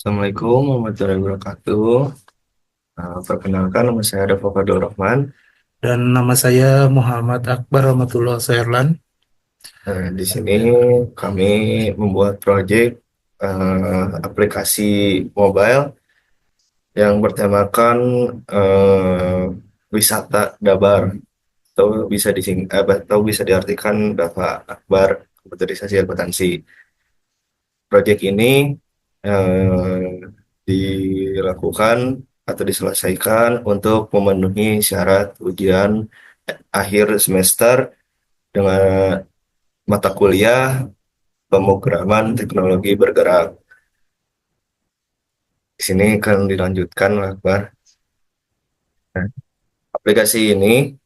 Assalamualaikum warahmatullahi wabarakatuh. Perkenalkan nama saya Dava Fadil Rahman. Dan nama saya Muhammad Akbar Rahmatullah Sairlan. Di sini kami membuat proyek aplikasi mobile yang bertemakan wisata Dabar atau bisa diartikan Dava Akbar Komputerisasi Akuntansi. Proyek ini eh, dilakukan atau diselesaikan untuk memenuhi syarat ujian akhir semester dengan mata kuliah pemrograman teknologi bergerak. Di sini akan dilanjutkan, Pak Akbar. Nah, aplikasi ini,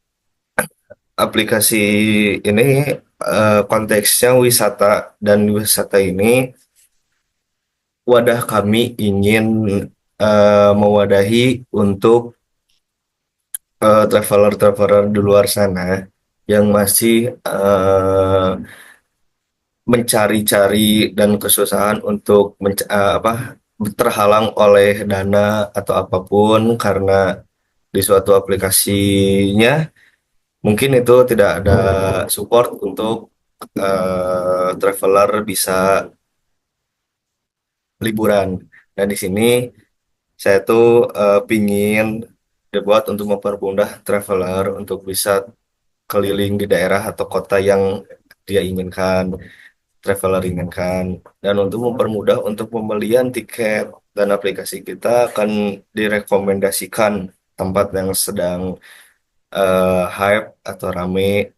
aplikasi ini konteksnya wisata dan wisata ini wadah kami ingin mewadahi untuk traveler-traveler di luar sana yang masih mencari-cari dan kesusahan untuk terhalang oleh dana atau apapun karena di suatu aplikasinya mungkin itu tidak ada support untuk traveler bisa liburan. Nah, di sini saya tuh pingin dibuat untuk mempermudah traveler untuk bisa keliling di daerah atau kota yang dia inginkan, traveler inginkan. Dan untuk mempermudah untuk pembelian tiket dan aplikasi kita akan direkomendasikan tempat yang sedang hype atau rame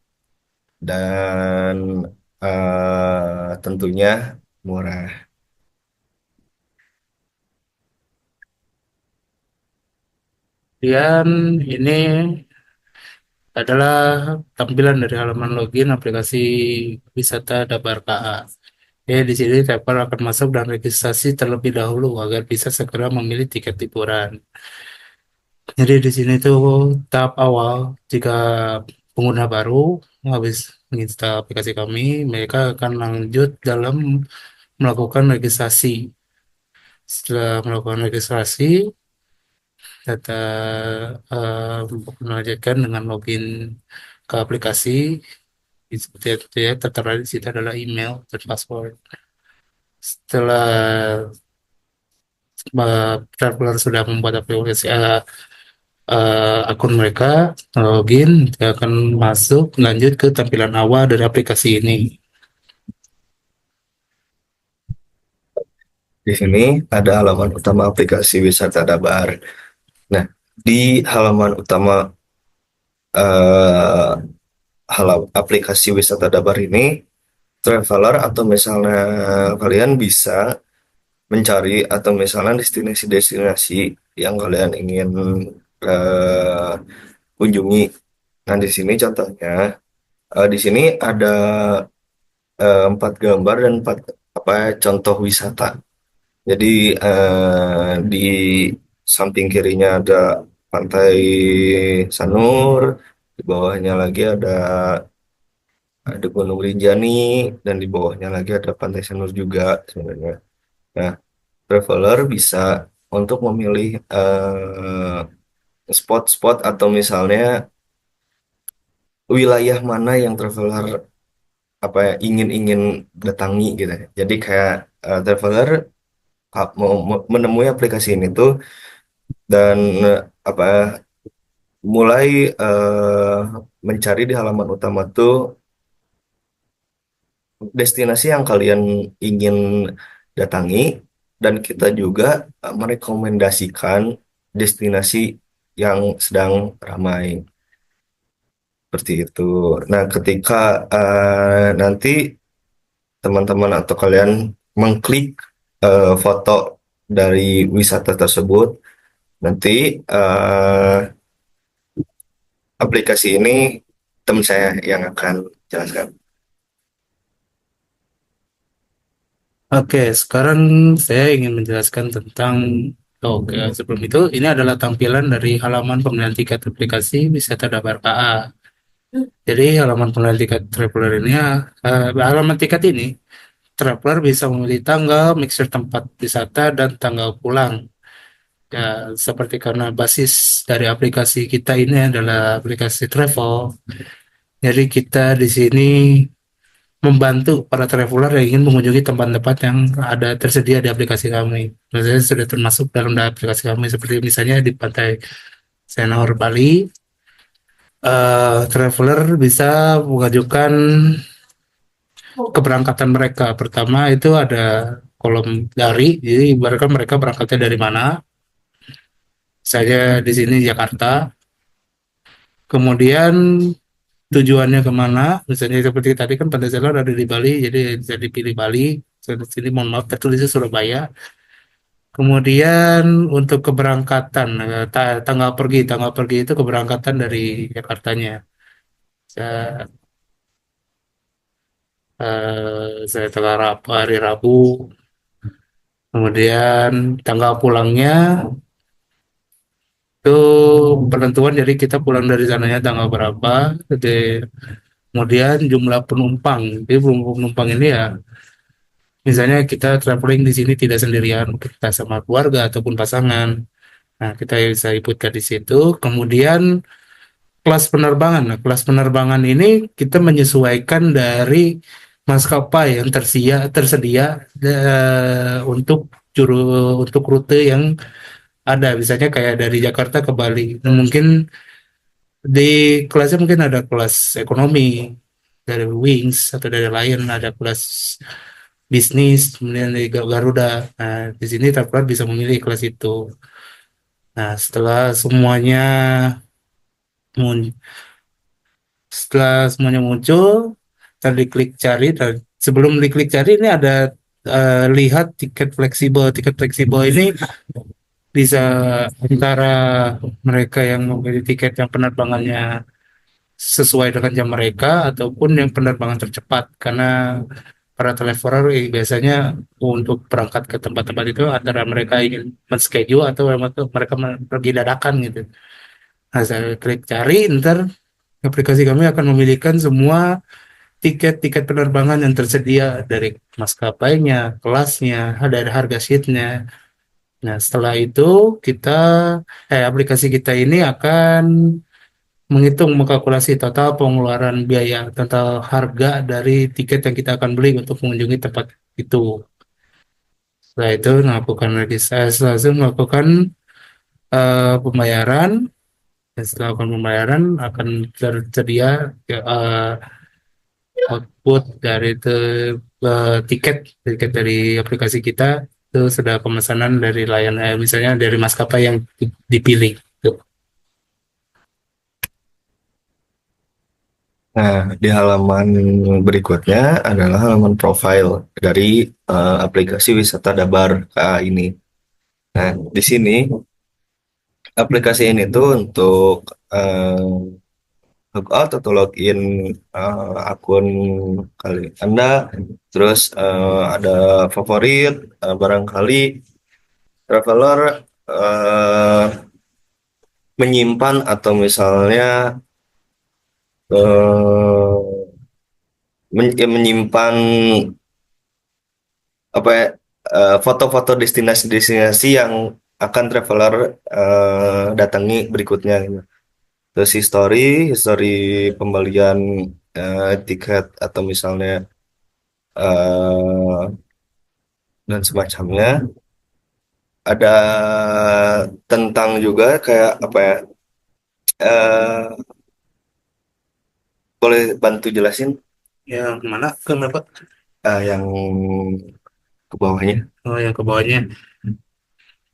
dan tentunya murah. Dan ini adalah tampilan dari halaman login aplikasi wisata Dabar KA. Di sini traveler akan masuk dan registrasi terlebih dahulu agar bisa segera memilih tiket liburan. Jadi di sini tuh tahap awal jika pengguna baru habis menginstal aplikasi kami, mereka akan lanjut dalam melakukan registrasi. Setelah melakukan registrasi, data melanjutkan dengan login ke aplikasi seperti itu ya, tertera di situ adalah email dan password. Setelah traveler sudah membuat aplikasi akun mereka, login, dia akan masuk lanjut ke tampilan awal dari aplikasi ini. Di sini ada halaman utama aplikasi wisata Dabar. Nah, di halaman utama eh, aplikasi wisata Dabar ini, traveler atau misalnya kalian bisa mencari atau misalnya destinasi-destinasi yang kalian ingin eh, kunjungi. Nah, di sini contohnya, di sini ada empat gambar dan empat contoh wisata. Jadi di samping kirinya ada Pantai Sanur, di bawahnya lagi ada Gunung Rinjani, dan di bawahnya lagi ada Pantai Sanur juga sebenarnya. Nah, traveler bisa untuk memilih spot-spot atau misalnya wilayah mana yang traveler ingin-ingin datangi gitu. Jadi kayak traveler mau menemui aplikasi ini tuh dan apa mulai mencari di halaman utama tuh destinasi yang kalian ingin datangi dan kita juga merekomendasikan destinasi yang sedang ramai seperti itu. Nah, ketika nanti teman-teman atau kalian mengklik foto dari wisata tersebut, nanti aplikasi ini teman saya yang akan jelaskan. Oke, sekarang saya ingin menjelaskan tentang oke, sebelum itu ini adalah tampilan dari halaman pembelian tiket aplikasi wisata Dabar KA. Jadi halaman pembelian tiket traveler ini halaman tiket ini traveler bisa memilih tanggal, mixer tempat wisata, dan tanggal pulang. Ya, seperti karena basis dari aplikasi kita ini adalah aplikasi travel, jadi kita di sini membantu para traveler yang ingin mengunjungi tempat-tempat yang ada tersedia di aplikasi kami. Misalnya sudah termasuk dalam aplikasi kami, seperti misalnya di Pantai Sanur Bali, traveler bisa mengajukan keberangkatan mereka. Pertama itu ada kolom dari, jadi ibaratkan mereka berangkatnya dari mana. Saya di sini Jakarta, kemudian tujuannya kemana, misalnya seperti tadi kan Pantai Selor ada di Bali, jadi bisa dipilih Bali. Saya di sini mohon maaf tertulisnya Surabaya. Kemudian untuk keberangkatan, tanggal pergi itu keberangkatan dari Jakartanya. Saya, saya tanggal hari Rabu. Kemudian tanggal pulangnya itu penentuan, jadi kita pulang dari sananya tanggal berapa. Jadi, kemudian jumlah penumpang. Jadi penumpang ini ya, misalnya kita traveling di sini tidak sendirian, kita sama keluarga ataupun pasangan. Nah, kita bisa ikutkan di situ. Kemudian kelas penerbangan. Nah, kelas penerbangan ini kita menyesuaikan dari maskapai yang tersedia untuk juru untuk rute yang ada. Misalnya kayak dari Jakarta ke Bali. Nah, mungkin di kelasnya mungkin ada kelas ekonomi dari Wings atau dari Lion, ada kelas bisnis, kemudian dari Garuda. Nah, di sini traveler bisa memilih kelas itu. Nah, mun- setelah semuanya muncul, tadi klik cari. Dan sebelum diklik cari ini ada lihat tiket fleksibel. Tiket fleksibel ini bisa antara mereka yang membeli tiket yang penerbangannya sesuai dengan jam mereka ataupun yang penerbangan tercepat, karena para traveler biasanya untuk berangkat ke tempat-tempat itu antara mereka ingin men-schedule atau mereka pergi dadakan gitu. Nah, saya klik cari, ntar aplikasi kami akan memilihkan semua tiket-tiket penerbangan yang tersedia dari maskapainya, kelasnya, dari harga seatnya. Nah, setelah itu kita, aplikasi kita ini akan menghitung, mengkalkulasi total pengeluaran biaya, total harga dari tiket yang kita akan beli untuk mengunjungi tempat itu. Setelah itu setelah itu melakukan pembayaran. Dan setelah melakukan pembayaran akan tersedia eh, output dari tiket tiket dari aplikasi kita. Itu sudah pemesanan dari layanan, misalnya dari maskapai yang dipilih. Tuh. Nah, di halaman berikutnya adalah halaman profile dari aplikasi wisata Dabar KA ini. Nah, di sini aplikasi ini tuh untuk logout atau login akun kali Anda, terus ada favorit, barangkali traveler menyimpan atau misalnya menyimpan apa ya, foto-foto destinasi-destinasi yang akan traveler datangi berikutnya gitu. Terus history pembelian tiket atau misalnya eh, dan semacamnya. Ada tentang juga kayak apa ya? eh Boleh bantu jelasin Yang mana? Kenapa? yang ke bawahnya? Oh, yang ke bawahnya.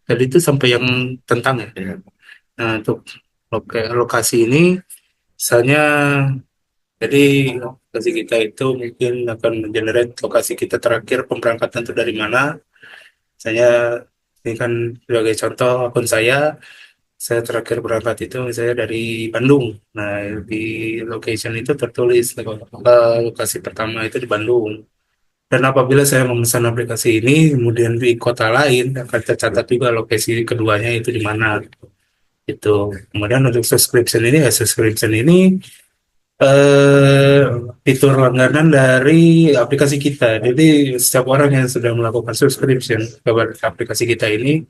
Tadi itu sampai yang tentang ya. Ya. Nah, untuk lokasi ini, misalnya, jadi lokasi kita itu mungkin akan mengenerate lokasi kita terakhir pemberangkatan itu dari mana. Saya ini kan sebagai contoh akun saya terakhir berangkat itu misalnya dari Bandung. Nah, di location itu tertulis lokasi pertama itu di Bandung. Dan apabila saya memesan aplikasi ini, kemudian di kota lain akan tercatat juga lokasi keduanya itu di mana. Itu. Kemudian untuk subscription ini eh, fitur langganan dari aplikasi kita. Jadi setiap orang yang sudah melakukan subscription kepada aplikasi kita ini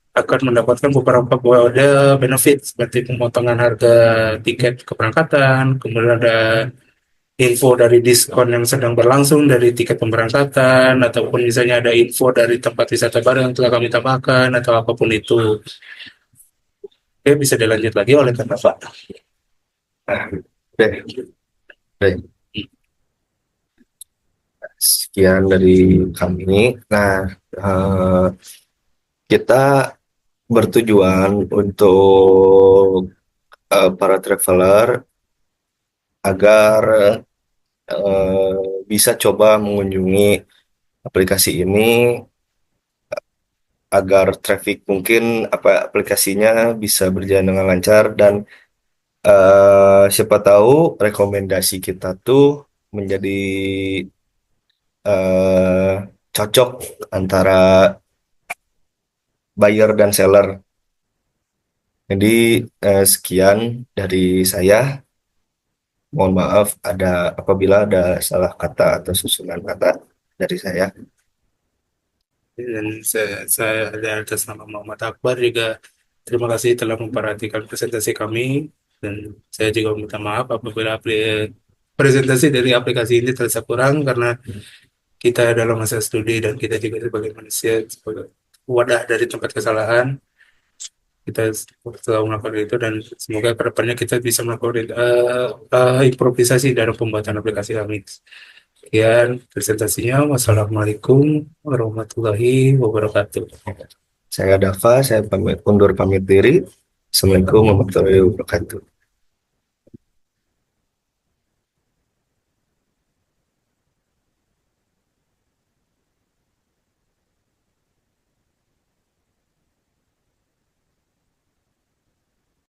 akan mendapatkan beberapa ada benefit seperti pemotongan harga tiket keberangkatan, kemudian ada info dari diskon yang sedang berlangsung dari tiket pemberangkatan, ataupun misalnya ada info dari tempat wisata baru yang telah kami tambahkan, atau apapun itu. Oke, bisa dilanjut lagi oleh kata Pak. Nah, oke, baik. Sekian dari kami. Nah, eh, kita bertujuan untuk para traveler agar bisa coba mengunjungi aplikasi ini agar traffic mungkin apa aplikasinya bisa berjalan dengan lancar dan siapa tahu rekomendasi kita tuh menjadi eh, cocok antara buyer dan seller. Jadi sekian dari saya. Mohon maaf apabila ada salah kata atau susunan kata dari saya. Dan saya dari atas nama Muhammad Akbar juga terima kasih telah memperhatikan presentasi kami, dan saya juga minta maaf apabila presentasi dari aplikasi ini terasa kurang karena kita dalam masa studi dan kita juga sebagai manusia sebagai wadah dari tempat kesalahan. Kita telah melakukan itu dan semoga kedepannya kita bisa melakukan improvisasi dalam pembuatan aplikasi kami. Sekian presentasinya. Wassalamualaikum warahmatullahi wabarakatuh. Saya Dava, saya undur pamit diri. Assalamualaikum warahmatullahi wabarakatuh.